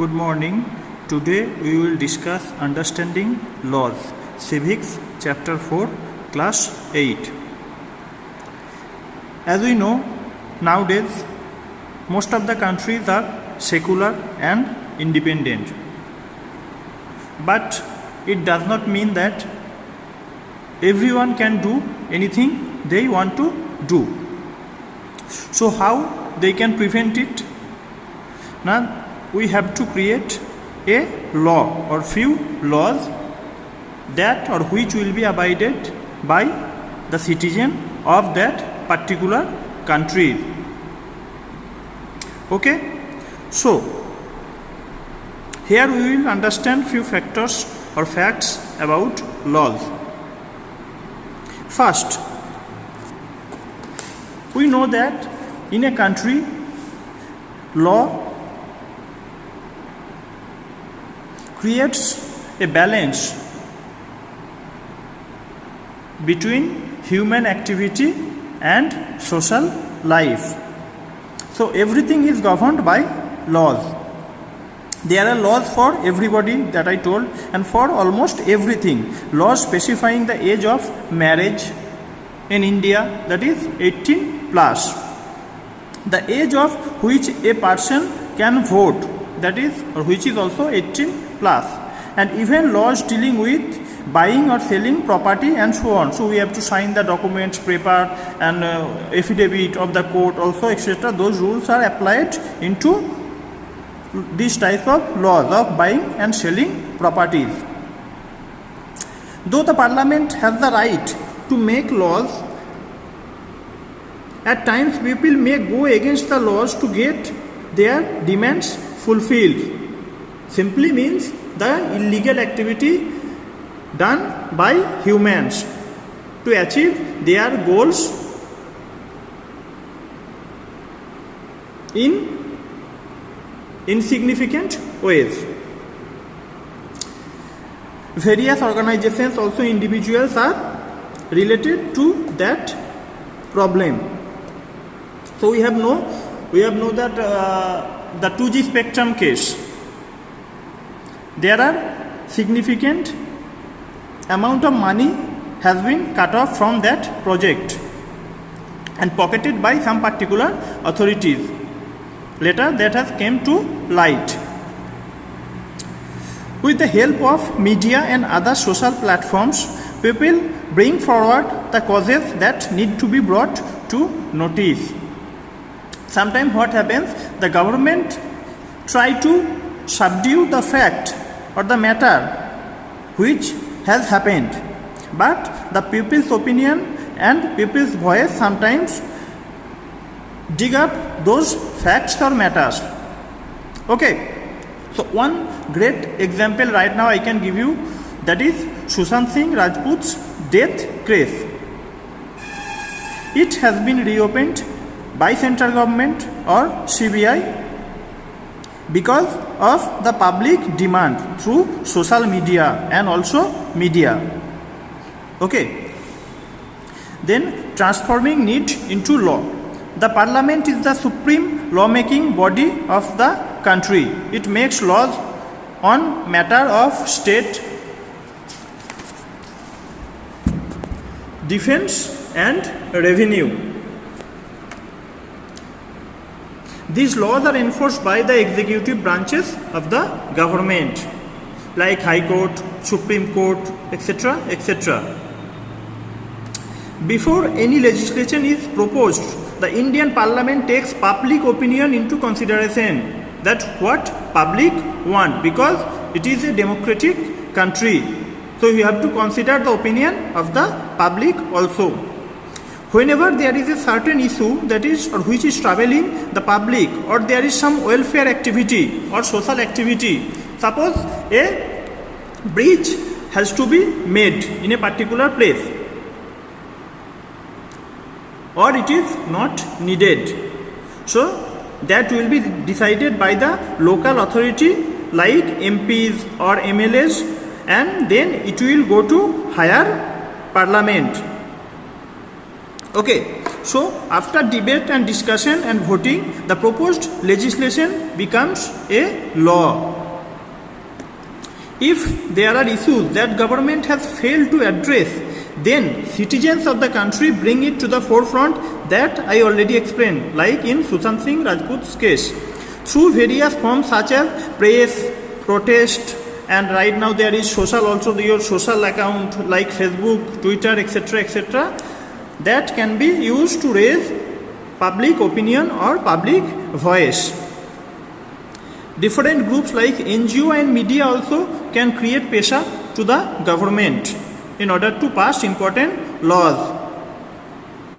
Good morning. Today we will discuss understanding laws, civics, chapter 4, class 8. As we know, nowadays most of the countries are secular and independent. But it does not mean that everyone can do anything they want to do. So how they can prevent it? Now we have to create a law or few laws that or which will be abided by the citizen of that particular country. Okay, so here we will understand few factors or facts about laws. First, we know that in a country, law creates a balance between human activity and social life. So everything is governed by laws. There are laws for everybody that I told, and for almost everything. Laws specifying the age of marriage in India, that is 18 plus. The age of which a person can vote, that is, or which is also 18 plus. And even laws dealing with buying or selling property and so on. So we have to sign the documents, paper and affidavit of the court also, etc. Those rules are applied into this type of laws of buying and selling properties. Though the parliament has the right to make laws, at times people may go against the laws to get their demands fulfilled. Simply means the illegal activity done by humans to achieve their goals in insignificant ways. Various organizations, also individuals, are related to that problem. So we have know that the 2G spectrum case, there are significant amount of money has been cut off from that project and pocketed by some particular authorities. Later that has came to light. With the help of media and other social platforms, people bring forward the causes that need to be brought to notice. Sometimes what happens, the government try to subdue the fact or the matter which has happened, but the people's opinion and people's voice sometimes dig up those facts or matters. Okay, so one great example right now I can give you, that is Sushant Singh Rajput's death case. It has been reopened by central government or CBI because of the public demand through social media and also media. Okay, then transforming need into law. The parliament is the supreme lawmaking body of the country. It makes laws on matter of state, defense and revenue. These laws are enforced by the executive branches of the government, like High Court, Supreme Court, etc., etc. Before any legislation is proposed, the Indian Parliament takes public opinion into consideration, that what public want, because it is a democratic country. So you have to consider the opinion of the public also. Whenever there is a certain issue that is or which is troubling the public, or there is some welfare activity or social activity, suppose a bridge has to be made in a particular place, or it is not needed, so that will be decided by the local authority like MPs or MLAs, and then it will go to higher parliament. Okay, So after debate and discussion and voting, the proposed legislation becomes a law. If there are issues that government has failed to address, then citizens of the country bring it to the forefront that I already explained, like in Sushant Singh Rajput's case. Through various forms such as press, protest, and right now there is social also, your social account like Facebook, Twitter, etc., that can be used to raise public opinion or public voice. Different groups like NGO and media also can create pressure to the government in order to pass important laws.